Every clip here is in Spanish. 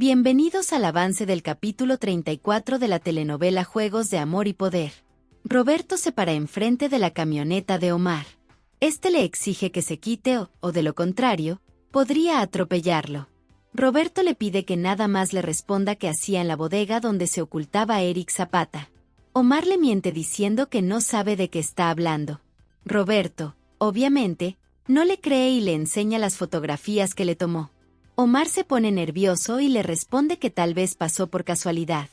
Bienvenidos al avance del capítulo 34 de la telenovela Juegos de Amor y Poder. Roberto se para enfrente de la camioneta de Omar. Este le exige que se quite o de lo contrario, podría atropellarlo. Roberto le pide que nada más le responda qué hacía en la bodega donde se ocultaba Eric Zapata. Omar le miente diciendo que no sabe de qué está hablando. Roberto, obviamente, no le cree y le enseña las fotografías que le tomó. Omar se pone nervioso y le responde que tal vez pasó por casualidad.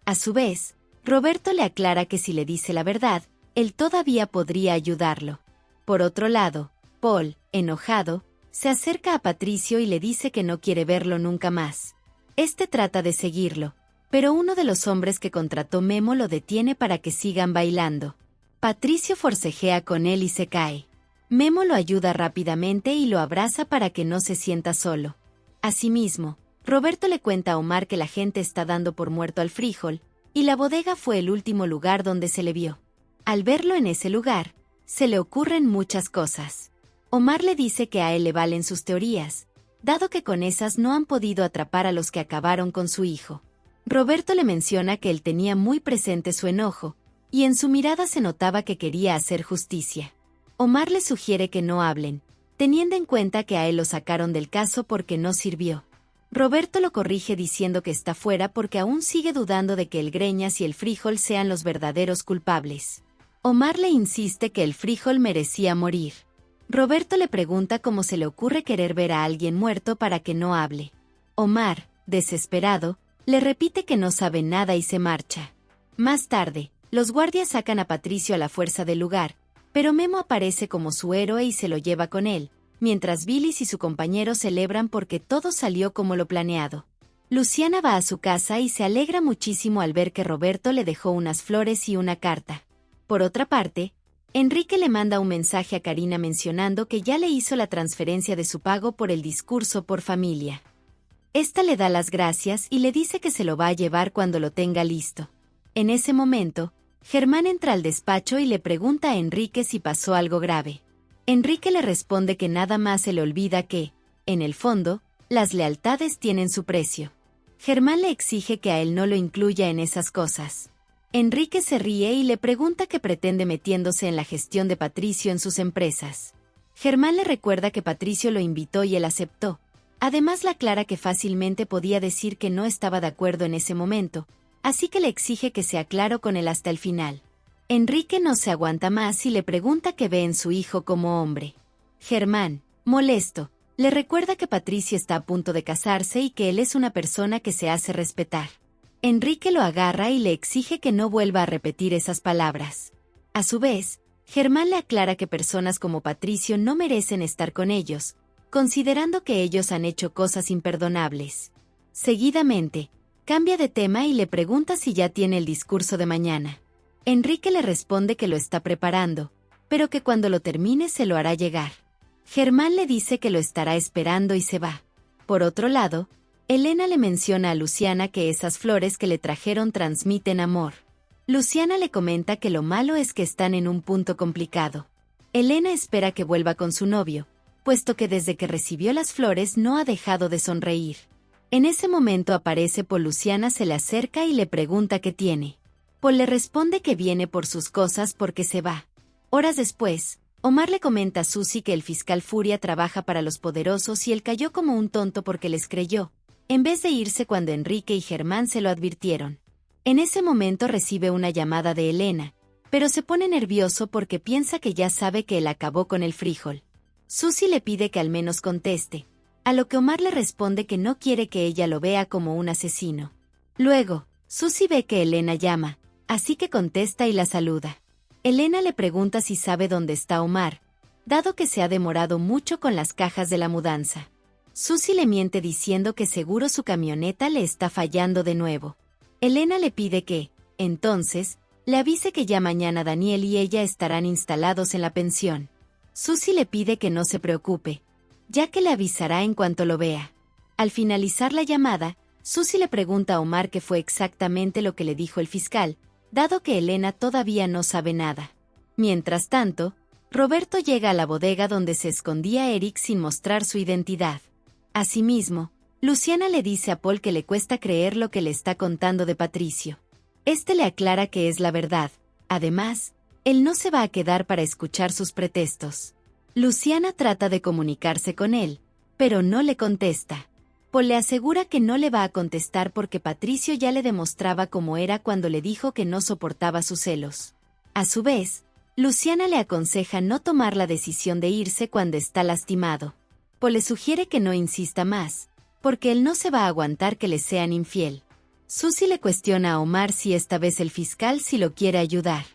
A su vez, Roberto le aclara que si le dice la verdad, él todavía podría ayudarlo. Por otro lado, Paul, enojado, se acerca a Patricio y le dice que no quiere verlo nunca más. Este trata de seguirlo, pero uno de los hombres que contrató Memo lo detiene para que sigan bailando. Patricio forcejea con él y se cae. Memo lo ayuda rápidamente y lo abraza para que no se sienta solo. Asimismo, Roberto le cuenta a Omar que la gente está dando por muerto al frijol, y la bodega fue el último lugar donde se le vio. Al verlo en ese lugar, se le ocurren muchas cosas. Omar le dice que a él le valen sus teorías, dado que con esas no han podido atrapar a los que acabaron con su hijo. Roberto le menciona que él tenía muy presente su enojo, y en su mirada se notaba que quería hacer justicia. Omar le sugiere que no hablen, teniendo en cuenta que a él lo sacaron del caso porque no sirvió. Roberto lo corrige diciendo que está fuera porque aún sigue dudando de que el Greñas y el frijol sean los verdaderos culpables. Omar le insiste que el frijol merecía morir. Roberto le pregunta cómo se le ocurre querer ver a alguien muerto para que no hable. Omar, desesperado, le repite que no sabe nada y se marcha. Más tarde, los guardias sacan a Patricio a la fuerza del lugar, pero Memo aparece como su héroe y se lo lleva con él, mientras Billis y su compañero celebran porque todo salió como lo planeado. Luciana va a su casa y se alegra muchísimo al ver que Roberto le dejó unas flores y una carta. Por otra parte, Enrique le manda un mensaje a Karina mencionando que ya le hizo la transferencia de su pago por el discurso por familia. Esta le da las gracias y le dice que se lo va a llevar cuando lo tenga listo. En ese momento, Germán entra al despacho y le pregunta a Enrique si pasó algo grave. Enrique le responde que nada más se le olvida que, en el fondo, las lealtades tienen su precio. Germán le exige que a él no lo incluya en esas cosas. Enrique se ríe y le pregunta qué pretende metiéndose en la gestión de Patricio en sus empresas. Germán le recuerda que Patricio lo invitó y él aceptó. Además le aclara que fácilmente podía decir que no estaba de acuerdo en ese momento, así que le exige que sea claro con él hasta el final. Enrique no se aguanta más y le pregunta qué ve en su hijo como hombre. Germán, molesto, le recuerda que Patricia está a punto de casarse y que él es una persona que se hace respetar. Enrique lo agarra y le exige que no vuelva a repetir esas palabras. A su vez, Germán le aclara que personas como Patricio no merecen estar con ellos, considerando que ellos han hecho cosas imperdonables. Seguidamente, cambia de tema y le pregunta si ya tiene el discurso de mañana. Enrique le responde que lo está preparando, pero que cuando lo termine se lo hará llegar. Germán le dice que lo estará esperando y se va. Por otro lado, Elena le menciona a Luciana que esas flores que le trajeron transmiten amor. Luciana le comenta que lo malo es que están en un punto complicado. Elena espera que vuelva con su novio, puesto que desde que recibió las flores no ha dejado de sonreír. En ese momento aparece Paul. Luciana se le acerca y le pregunta qué tiene. Paul le responde que viene por sus cosas porque se va. Horas después, Omar le comenta a Susi que el fiscal Furia trabaja para los poderosos y él cayó como un tonto porque les creyó, en vez de irse cuando Enrique y Germán se lo advirtieron. En ese momento recibe una llamada de Elena, pero se pone nervioso porque piensa que ya sabe que él acabó con el frijol. Susi le pide que al menos conteste, a lo que Omar le responde que no quiere que ella lo vea como un asesino. Luego, Susi ve que Elena llama, así que contesta y la saluda. Elena le pregunta si sabe dónde está Omar, dado que se ha demorado mucho con las cajas de la mudanza. Susi le miente diciendo que seguro su camioneta le está fallando de nuevo. Elena le pide que, entonces, le avise que ya mañana Daniel y ella estarán instalados en la pensión. Susi le pide que no se preocupe, ya que le avisará en cuanto lo vea. Al finalizar la llamada, Susi le pregunta a Omar qué fue exactamente lo que le dijo el fiscal, dado que Elena todavía no sabe nada. Mientras tanto, Roberto llega a la bodega donde se escondía Eric sin mostrar su identidad. Asimismo, Luciana le dice a Paul que le cuesta creer lo que le está contando de Patricio. Este le aclara que es la verdad. Además, él no se va a quedar para escuchar sus pretextos. Luciana trata de comunicarse con él, pero no le contesta. Paul le asegura que no le va a contestar porque Patricio ya le demostraba cómo era cuando le dijo que no soportaba sus celos. A su vez, Luciana le aconseja no tomar la decisión de irse cuando está lastimado. Paul le sugiere que no insista más, porque él no se va a aguantar que le sean infiel. Susie le cuestiona a Omar si esta vez el fiscal sí lo quiere ayudar.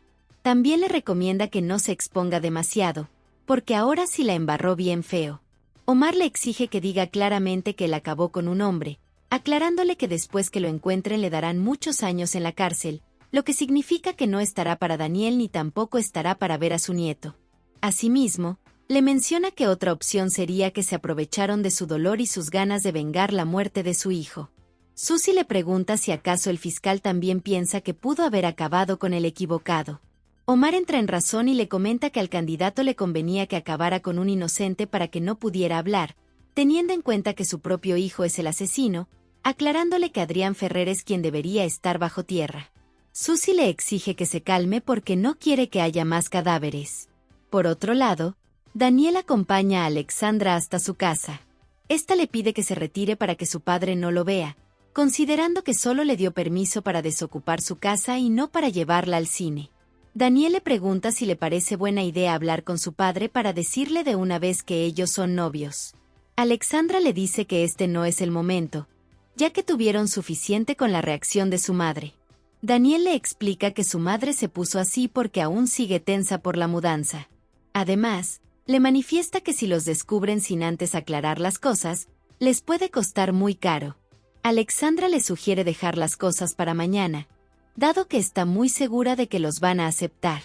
También le recomienda que no se exponga demasiado, porque ahora sí la embarró bien feo. Omar le exige que diga claramente que él acabó con un hombre, aclarándole que después que lo encuentren le darán muchos años en la cárcel, lo que significa que no estará para Daniel ni tampoco estará para ver a su nieto. Asimismo, le menciona que otra opción sería que se aprovecharon de su dolor y sus ganas de vengar la muerte de su hijo. Susie le pregunta si acaso el fiscal también piensa que pudo haber acabado con el equivocado. Omar entra en razón y le comenta que al candidato le convenía que acabara con un inocente para que no pudiera hablar, teniendo en cuenta que su propio hijo es el asesino, aclarándole que Adrián Ferrer es quien debería estar bajo tierra. Susie le exige que se calme porque no quiere que haya más cadáveres. Por otro lado, Daniel acompaña a Alexandra hasta su casa. Esta le pide que se retire para que su padre no lo vea, considerando que solo le dio permiso para desocupar su casa y no para llevarla al cine. Daniel le pregunta si le parece buena idea hablar con su padre para decirle de una vez que ellos son novios. Alexandra le dice que este no es el momento, ya que tuvieron suficiente con la reacción de su madre. Daniel le explica que su madre se puso así porque aún sigue tensa por la mudanza. Además, le manifiesta que si los descubren sin antes aclarar las cosas, les puede costar muy caro. Alexandra le sugiere dejar las cosas para mañana, dado que está muy segura de que los van a aceptar.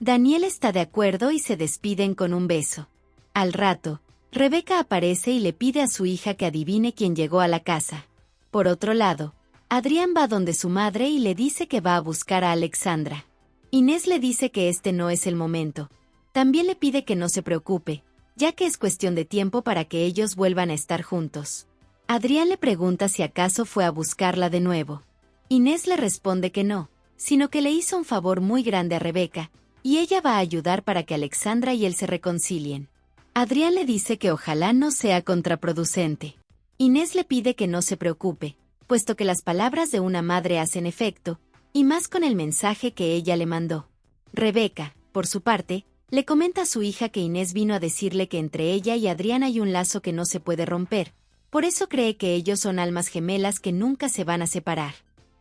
Daniel está de acuerdo y se despiden con un beso. Al rato, Rebeca aparece y le pide a su hija que adivine quién llegó a la casa. Por otro lado, Adrián va donde su madre y le dice que va a buscar a Alexandra. Inés le dice que este no es el momento. También le pide que no se preocupe, ya que es cuestión de tiempo para que ellos vuelvan a estar juntos. Adrián le pregunta si acaso fue a buscarla de nuevo. Inés le responde que no, sino que le hizo un favor muy grande a Rebeca, y ella va a ayudar para que Alexandra y él se reconcilien. Adrián le dice que ojalá no sea contraproducente. Inés le pide que no se preocupe, puesto que las palabras de una madre hacen efecto, y más con el mensaje que ella le mandó. Rebeca, por su parte, le comenta a su hija que Inés vino a decirle que entre ella y Adrián hay un lazo que no se puede romper, por eso cree que ellos son almas gemelas que nunca se van a separar.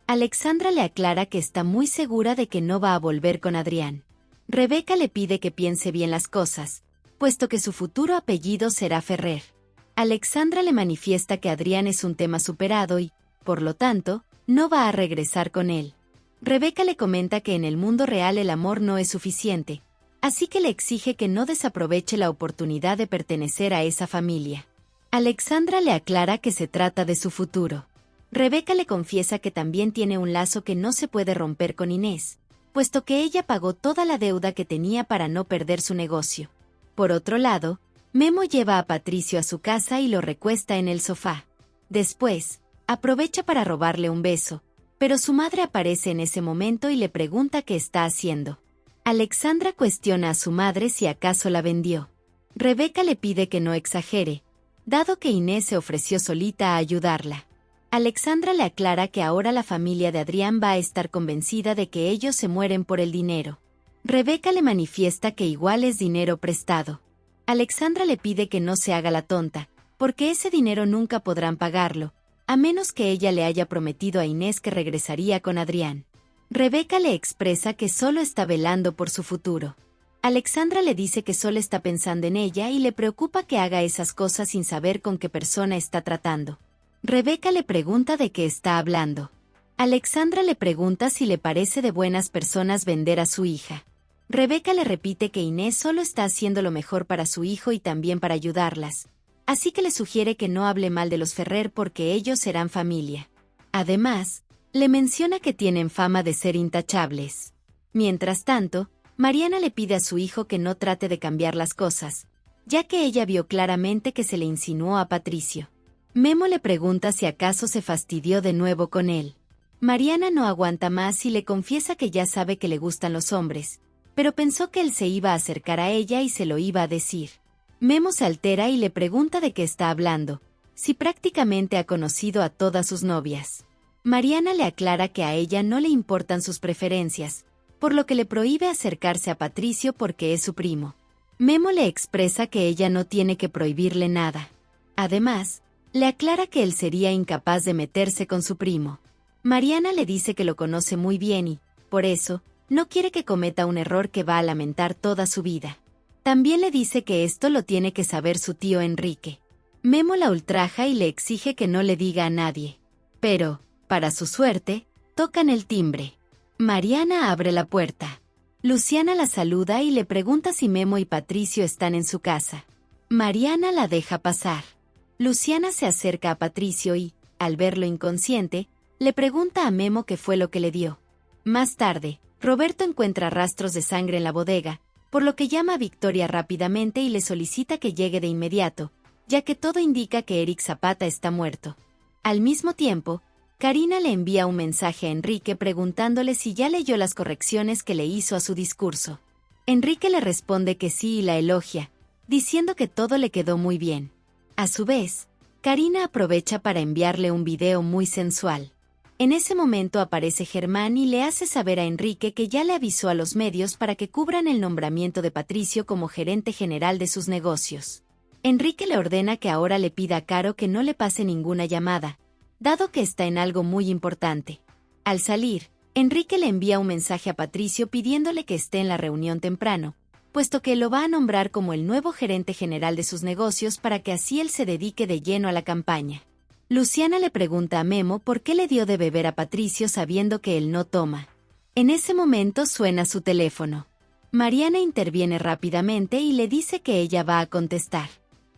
Alexandra le aclara que está muy segura de que no va a volver con Adrián. Rebeca le pide que piense bien las cosas, puesto que su futuro apellido será Ferrer. Alexandra le manifiesta que Adrián es un tema superado y, por lo tanto, no va a regresar con él. Rebeca le comenta que en el mundo real el amor no es suficiente, así que le exige que no desaproveche la oportunidad de pertenecer a esa familia. Alexandra le aclara que se trata de su futuro. Rebeca le confiesa que también tiene un lazo que no se puede romper con Inés, puesto que ella pagó toda la deuda que tenía para no perder su negocio. Por otro lado, Memo lleva a Patricio a su casa y lo recuesta en el sofá. Después, aprovecha para robarle un beso, pero su madre aparece en ese momento y le pregunta qué está haciendo. Alexandra cuestiona a su madre si acaso la vendió. Rebeca le pide que no exagere, dado que Inés se ofreció solita a ayudarla. Alexandra le aclara que ahora la familia de Adrián va a estar convencida de que ellos se mueren por el dinero. Rebeca le manifiesta que igual es dinero prestado. Alexandra le pide que no se haga la tonta, porque ese dinero nunca podrán pagarlo, a menos que ella le haya prometido a Inés que regresaría con Adrián. Rebeca le expresa que solo está velando por su futuro. Alexandra le dice que solo está pensando en ella y le preocupa que haga esas cosas sin saber con qué persona está tratando. Rebeca le pregunta de qué está hablando. Alexandra le pregunta si le parece de buenas personas vender a su hija. Rebeca le repite que Inés solo está haciendo lo mejor para su hijo y también para ayudarlas, así que le sugiere que no hable mal de los Ferrer porque ellos serán familia. Además, le menciona que tienen fama de ser intachables. Mientras tanto, Mariana le pide a su hijo que no trate de cambiar las cosas, ya que ella vio claramente que se le insinuó a Patricio. Memo le pregunta si acaso se fastidió de nuevo con él. Mariana no aguanta más y le confiesa que ya sabe que le gustan los hombres, pero pensó que él se iba a acercar a ella y se lo iba a decir. Memo se altera y le pregunta de qué está hablando, si prácticamente ha conocido a todas sus novias. Mariana le aclara que a ella no le importan sus preferencias, por lo que le prohíbe acercarse a Patricio porque es su primo. Memo le expresa que ella no tiene que prohibirle nada. Además, le aclara que él sería incapaz de meterse con su primo. Mariana le dice que lo conoce muy bien y, por eso, no quiere que cometa un error que va a lamentar toda su vida. También le dice que esto lo tiene que saber su tío Enrique. Memo la ultraja y le exige que no le diga a nadie. Pero, para su suerte, tocan el timbre. Mariana abre la puerta. Luciana la saluda y le pregunta si Memo y Patricio están en su casa. Mariana la deja pasar. Luciana se acerca a Patricio y, al verlo inconsciente, le pregunta a Memo qué fue lo que le dio. Más tarde, Roberto encuentra rastros de sangre en la bodega, por lo que llama a Victoria rápidamente y le solicita que llegue de inmediato, ya que todo indica que Eric Zapata está muerto. Al mismo tiempo, Karina le envía un mensaje a Enrique preguntándole si ya leyó las correcciones que le hizo a su discurso. Enrique le responde que sí y la elogia, diciendo que todo le quedó muy bien. A su vez, Karina aprovecha para enviarle un video muy sensual. En ese momento aparece Germán y le hace saber a Enrique que ya le avisó a los medios para que cubran el nombramiento de Patricio como gerente general de sus negocios. Enrique le ordena que ahora le pida a Caro que no le pase ninguna llamada, dado que está en algo muy importante. Al salir, Enrique le envía un mensaje a Patricio pidiéndole que esté en la reunión temprano, puesto que lo va a nombrar como el nuevo gerente general de sus negocios para que así él se dedique de lleno a la campaña. Luciana le pregunta a Memo por qué le dio de beber a Patricio sabiendo que él no toma. En ese momento suena su teléfono. Mariana interviene rápidamente y le dice que ella va a contestar.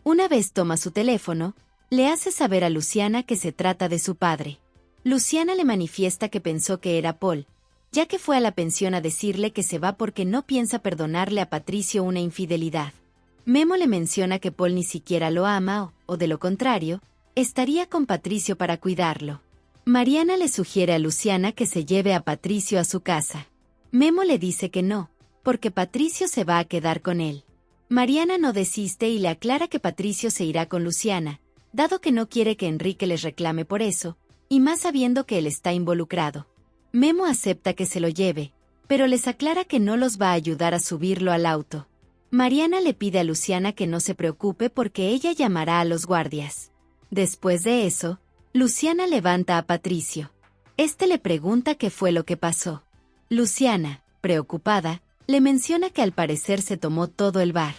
Una vez toma su teléfono, le hace saber a Luciana que se trata de su padre. Luciana le manifiesta que pensó que era Paul, ya que fue a la pensión a decirle que se va porque no piensa perdonarle a Patricio una infidelidad. Memo le menciona que Paul ni siquiera lo ama o de lo contrario, estaría con Patricio para cuidarlo. Mariana le sugiere a Luciana que se lleve a Patricio a su casa. Memo le dice que no, porque Patricio se va a quedar con él. Mariana no desiste y le aclara que Patricio se irá con Luciana, dado que no quiere que Enrique les reclame por eso, y más sabiendo que él está involucrado. Memo acepta que se lo lleve, pero les aclara que no los va a ayudar a subirlo al auto. Mariana le pide a Luciana que no se preocupe porque ella llamará a los guardias. Después de eso, Luciana levanta a Patricio. Este le pregunta qué fue lo que pasó. Luciana, preocupada, le menciona que al parecer se tomó todo el bar.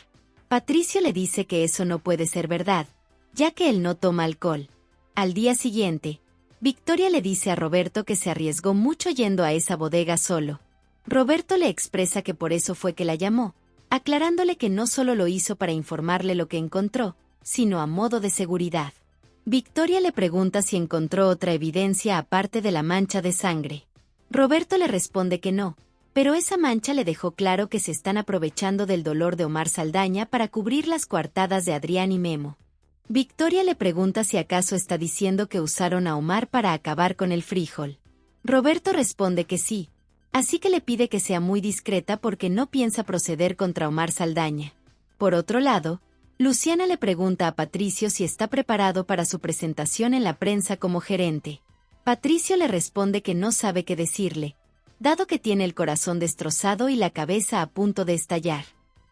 Patricio le dice que eso no puede ser verdad, ya que él no toma alcohol. Al día siguiente, Victoria le dice a Roberto que se arriesgó mucho yendo a esa bodega solo. Roberto le expresa que por eso fue que la llamó, aclarándole que no solo lo hizo para informarle lo que encontró, sino a modo de seguridad. Victoria le pregunta si encontró otra evidencia aparte de la mancha de sangre. Roberto le responde que no, pero esa mancha le dejó claro que se están aprovechando del dolor de Omar Saldaña para cubrir las coartadas de Adrián y Memo. Victoria le pregunta si acaso está diciendo que usaron a Omar para acabar con el frijol. Roberto responde que sí, así que le pide que sea muy discreta porque no piensa proceder contra Omar Saldaña. Por otro lado, Luciana le pregunta a Patricio si está preparado para su presentación en la prensa como gerente. Patricio le responde que no sabe qué decirle, dado que tiene el corazón destrozado y la cabeza a punto de estallar.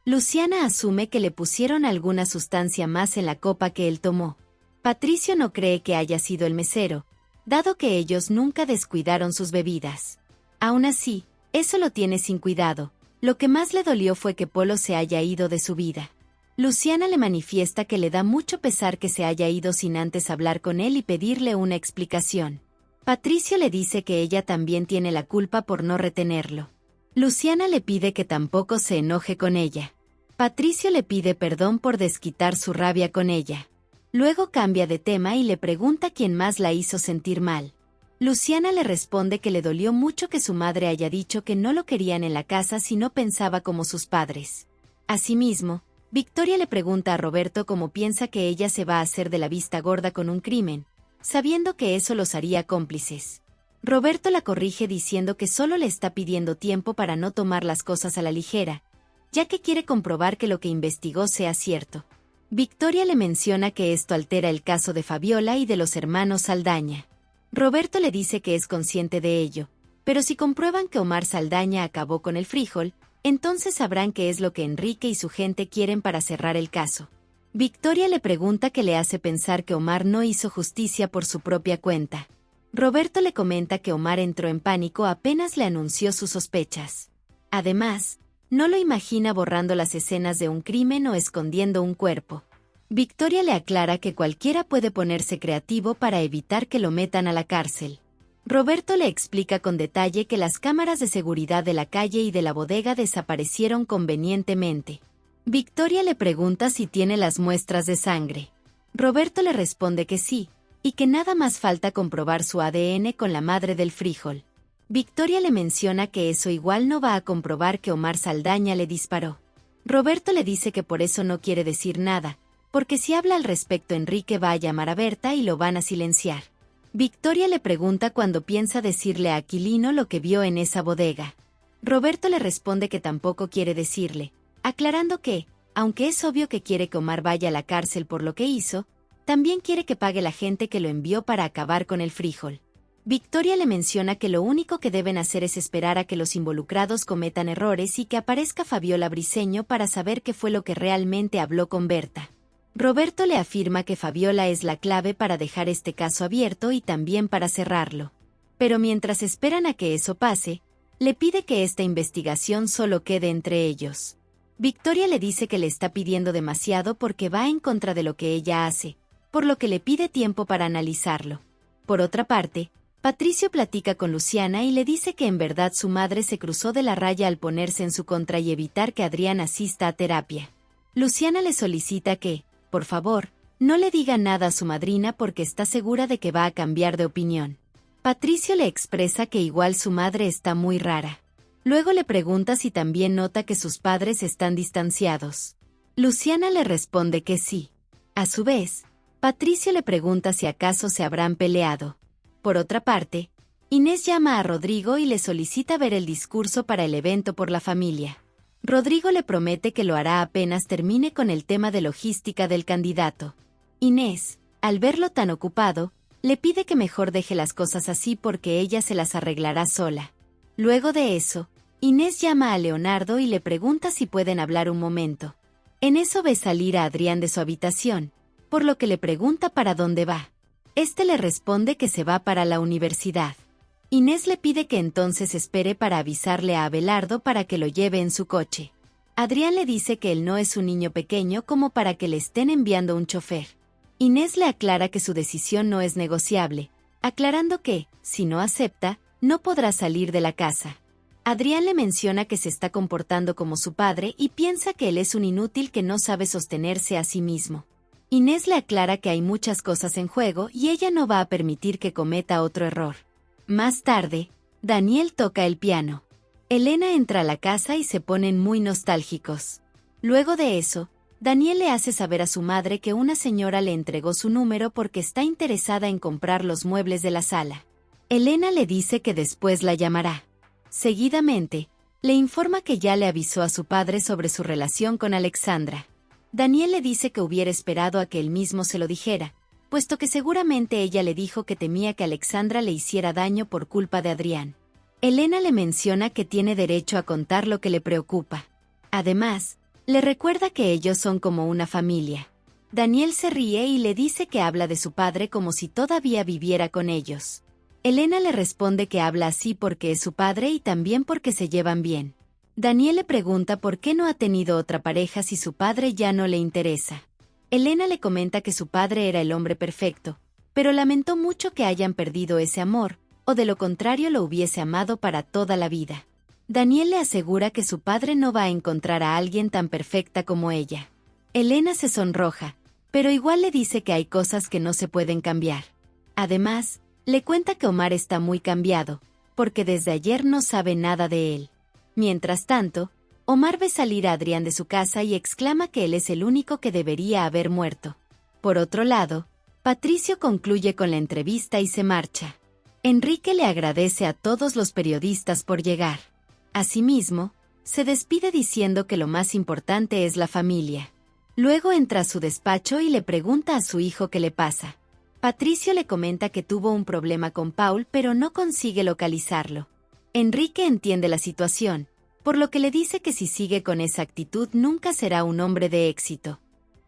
Luciana asume que le pusieron alguna sustancia más en la copa que él tomó. Patricio no cree que haya sido el mesero, dado que ellos nunca descuidaron sus bebidas. Aún así, eso lo tiene sin cuidado. Lo que más le dolió fue que Polo se haya ido de su vida. Luciana le manifiesta que le da mucho pesar que se haya ido sin antes hablar con él y pedirle una explicación. Patricio le dice que ella también tiene la culpa por no retenerlo. Luciana le pide que tampoco se enoje con ella. Patricio le pide perdón por desquitar su rabia con ella. Luego cambia de tema y le pregunta quién más la hizo sentir mal. Luciana le responde que le dolió mucho que su madre haya dicho que no lo querían en la casa si no pensaba como sus padres. Asimismo, Victoria le pregunta a Roberto cómo piensa que ella se va a hacer de la vista gorda con un crimen, sabiendo que eso los haría cómplices. Roberto la corrige diciendo que solo le está pidiendo tiempo para no tomar las cosas a la ligera, ya que quiere comprobar que lo que investigó sea cierto. Victoria le menciona que esto altera el caso de Fabiola y de los hermanos Saldaña. Roberto le dice que es consciente de ello, pero si comprueban que Omar Saldaña acabó con el frijol, entonces sabrán qué es lo que Enrique y su gente quieren para cerrar el caso. Victoria le pregunta qué le hace pensar que Omar no hizo justicia por su propia cuenta. Roberto le comenta que Omar entró en pánico apenas le anunció sus sospechas. Además, no lo imagina borrando las escenas de un crimen o escondiendo un cuerpo. Victoria le aclara que cualquiera puede ponerse creativo para evitar que lo metan a la cárcel. Roberto le explica con detalle que las cámaras de seguridad de la calle y de la bodega desaparecieron convenientemente. Victoria le pregunta si tiene las muestras de sangre. Roberto le responde que sí, y que nada más falta comprobar su ADN con la madre del frijol. Victoria le menciona que eso igual no va a comprobar que Omar Saldaña le disparó. Roberto le dice que por eso no quiere decir nada, porque si habla al respecto Enrique va a llamar a Berta y lo van a silenciar. Victoria le pregunta cuándo piensa decirle a Aquilino lo que vio en esa bodega. Roberto le responde que tampoco quiere decirle, aclarando que, aunque es obvio que quiere que Omar vaya a la cárcel por lo que hizo, también quiere que pague la gente que lo envió para acabar con el frijol. Victoria le menciona que lo único que deben hacer es esperar a que los involucrados cometan errores y que aparezca Fabiola Briceño para saber qué fue lo que realmente habló con Berta. Roberto le afirma que Fabiola es la clave para dejar este caso abierto y también para cerrarlo. Pero mientras esperan a que eso pase, le pide que esta investigación solo quede entre ellos. Victoria le dice que le está pidiendo demasiado porque va en contra de lo que ella hace, por lo que le pide tiempo para analizarlo. Por otra parte, Patricio platica con Luciana y le dice que en verdad su madre se cruzó de la raya al ponerse en su contra y evitar que Adrián asista a terapia. Luciana le solicita que, por favor, no le diga nada a su madrina porque está segura de que va a cambiar de opinión. Patricio le expresa que igual su madre está muy rara. Luego le pregunta si también nota que sus padres están distanciados. Luciana le responde que sí. A su vez, Patricio le pregunta si acaso se habrán peleado. Por otra parte, Inés llama a Rodrigo y le solicita ver el discurso para el evento por la familia. Rodrigo le promete que lo hará apenas termine con el tema de logística del candidato. Inés, al verlo tan ocupado, le pide que mejor deje las cosas así porque ella se las arreglará sola. Luego de eso, Inés llama a Leonardo y le pregunta si pueden hablar un momento. En eso ve salir a Adrián de su habitación, por lo que le pregunta para dónde va. Este le responde que se va para la universidad. Inés le pide que entonces espere para avisarle a Abelardo para que lo lleve en su coche. Adrián le dice que él no es un niño pequeño como para que le estén enviando un chofer. Inés le aclara que su decisión no es negociable, aclarando que, si no acepta, no podrá salir de la casa. Adrián le menciona que se está comportando como su padre y piensa que él es un inútil que no sabe sostenerse a sí mismo. Inés le aclara que hay muchas cosas en juego y ella no va a permitir que cometa otro error. Más tarde, Daniel toca el piano. Elena entra a la casa y se ponen muy nostálgicos. Luego de eso, Daniel le hace saber a su madre que una señora le entregó su número porque está interesada en comprar los muebles de la sala. Elena le dice que después la llamará. Seguidamente, le informa que ya le avisó a su padre sobre su relación con Alexandra. Daniel le dice que hubiera esperado a que él mismo se lo dijera, puesto que seguramente ella le dijo que temía que Alexandra le hiciera daño por culpa de Adrián. Elena le menciona que tiene derecho a contar lo que le preocupa. Además, le recuerda que ellos son como una familia. Daniel se ríe y le dice que habla de su padre como si todavía viviera con ellos. Elena le responde que habla así porque es su padre y también porque se llevan bien. Daniel le pregunta por qué no ha tenido otra pareja si su padre ya no le interesa. Elena le comenta que su padre era el hombre perfecto, pero lamentó mucho que hayan perdido ese amor, o de lo contrario lo hubiese amado para toda la vida. Daniel le asegura que su padre no va a encontrar a alguien tan perfecta como ella. Elena se sonroja, pero igual le dice que hay cosas que no se pueden cambiar. Además, le cuenta que Omar está muy cambiado, porque desde ayer no sabe nada de él. Mientras tanto, Omar ve salir a Adrián de su casa y exclama que él es el único que debería haber muerto. Por otro lado, Patricio concluye con la entrevista y se marcha. Enrique le agradece a todos los periodistas por llegar. Asimismo, se despide diciendo que lo más importante es la familia. Luego entra a su despacho y le pregunta a su hijo qué le pasa. Patricio le comenta que tuvo un problema con Paul pero no consigue localizarlo. Enrique entiende la situación, por lo que le dice que si sigue con esa actitud nunca será un hombre de éxito.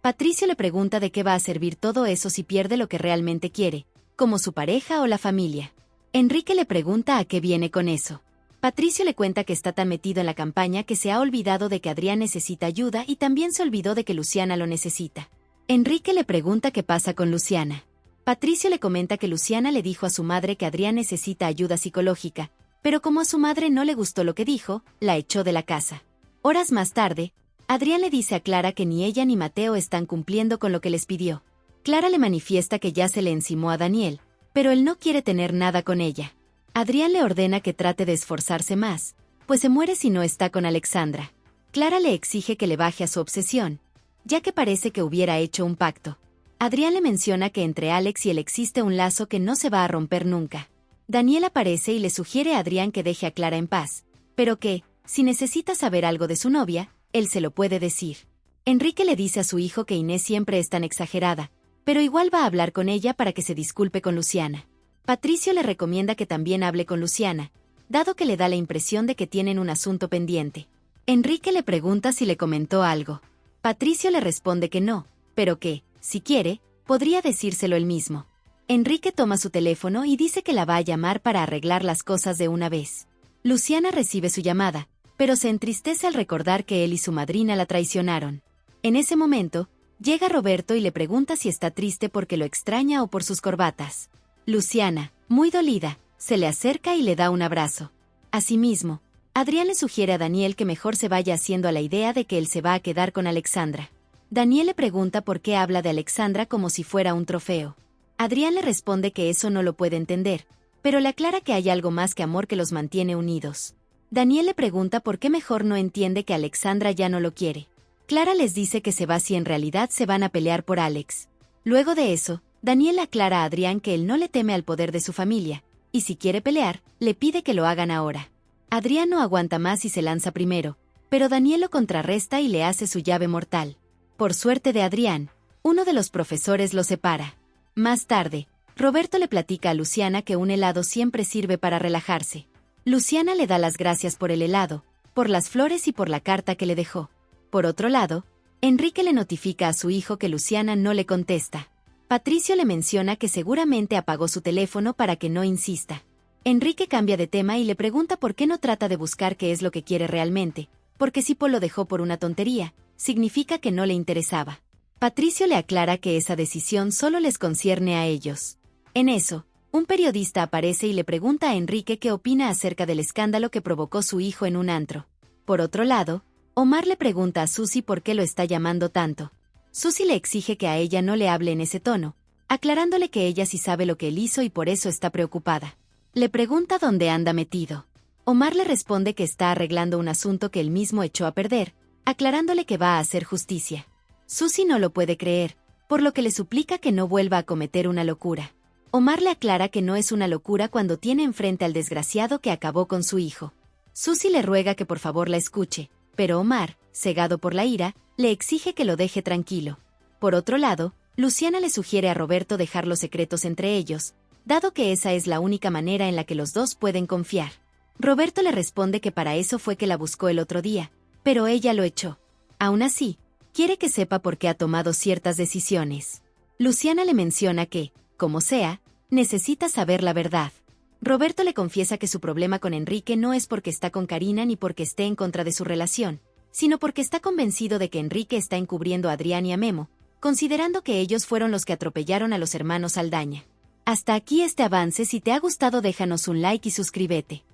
Patricio le pregunta de qué va a servir todo eso si pierde lo que realmente quiere, como su pareja o la familia. Enrique le pregunta a qué viene con eso. Patricio le cuenta que está tan metido en la campaña que se ha olvidado de que Adrián necesita ayuda y también se olvidó de que Luciana lo necesita. Enrique le pregunta qué pasa con Luciana. Patricio le comenta que Luciana le dijo a su madre que Adrián necesita ayuda psicológica, pero como a su madre no le gustó lo que dijo, la echó de la casa. Horas más tarde, Adrián le dice a Clara que ni ella ni Mateo están cumpliendo con lo que les pidió. Clara le manifiesta que ya se le encimó a Daniel, pero él no quiere tener nada con ella. Adrián le ordena que trate de esforzarse más, pues se muere si no está con Alexandra. Clara le exige que le baje a su obsesión, ya que parece que hubiera hecho un pacto. Adrián le menciona que entre Alex y él existe un lazo que no se va a romper nunca. Daniel aparece y le sugiere a Adrián que deje a Clara en paz, pero que, si necesita saber algo de su novia, él se lo puede decir. Enrique le dice a su hijo que Inés siempre es tan exagerada, pero igual va a hablar con ella para que se disculpe con Luciana. Patricio le recomienda que también hable con Luciana, dado que le da la impresión de que tienen un asunto pendiente. Enrique le pregunta si le comentó algo. Patricio le responde que no, pero que, si quiere, podría decírselo él mismo. Enrique toma su teléfono y dice que la va a llamar para arreglar las cosas de una vez. Luciana recibe su llamada, pero se entristece al recordar que él y su madrina la traicionaron. En ese momento, llega Roberto y le pregunta si está triste porque lo extraña o por sus corbatas. Luciana, muy dolida, se le acerca y le da un abrazo. Asimismo, Adrián le sugiere a Daniel que mejor se vaya haciendo a la idea de que él se va a quedar con Alexandra. Daniel le pregunta por qué habla de Alexandra como si fuera un trofeo. Adrián le responde que eso no lo puede entender, pero le aclara que hay algo más que amor que los mantiene unidos. Daniel le pregunta por qué mejor no entiende que Alexandra ya no lo quiere. Clara les dice que se va si en realidad se van a pelear por Alex. Luego de eso, Daniel aclara a Adrián que él no le teme al poder de su familia, y si quiere pelear, le pide que lo hagan ahora. Adrián no aguanta más y se lanza primero, pero Daniel lo contrarresta y le hace su llave mortal. Por suerte de Adrián, uno de los profesores lo separa. Más tarde, Roberto le platica a Luciana que un helado siempre sirve para relajarse. Luciana le da las gracias por el helado, por las flores y por la carta que le dejó. Por otro lado, Enrique le notifica a su hijo que Luciana no le contesta. Patricio le menciona que seguramente apagó su teléfono para que no insista. Enrique cambia de tema y le pregunta por qué no trata de buscar qué es lo que quiere realmente, porque si Paul lo dejó por una tontería, significa que no le interesaba. Patricio le aclara que esa decisión solo les concierne a ellos. En eso, un periodista aparece y le pregunta a Enrique qué opina acerca del escándalo que provocó su hijo en un antro. Por otro lado, Omar le pregunta a Susi por qué lo está llamando tanto. Susi le exige que a ella no le hable en ese tono, aclarándole que ella sí sabe lo que él hizo y por eso está preocupada. Le pregunta dónde anda metido. Omar le responde que está arreglando un asunto que él mismo echó a perder, aclarándole que va a hacer justicia. Susi no lo puede creer, por lo que le suplica que no vuelva a cometer una locura. Omar le aclara que no es una locura cuando tiene enfrente al desgraciado que acabó con su hijo. Susi le ruega que por favor la escuche, pero Omar, cegado por la ira, le exige que lo deje tranquilo. Por otro lado, Luciana le sugiere a Roberto dejar los secretos entre ellos, dado que esa es la única manera en la que los dos pueden confiar. Roberto le responde que para eso fue que la buscó el otro día, pero ella lo echó. Aún así, quiere que sepa por qué ha tomado ciertas decisiones. Luciana le menciona que, como sea, necesita saber la verdad. Roberto le confiesa que su problema con Enrique no es porque está con Karina ni porque esté en contra de su relación, sino porque está convencido de que Enrique está encubriendo a Adrián y a Memo, considerando que ellos fueron los que atropellaron a los hermanos Saldaña. Hasta aquí este avance. Si te ha gustado déjanos un like y suscríbete.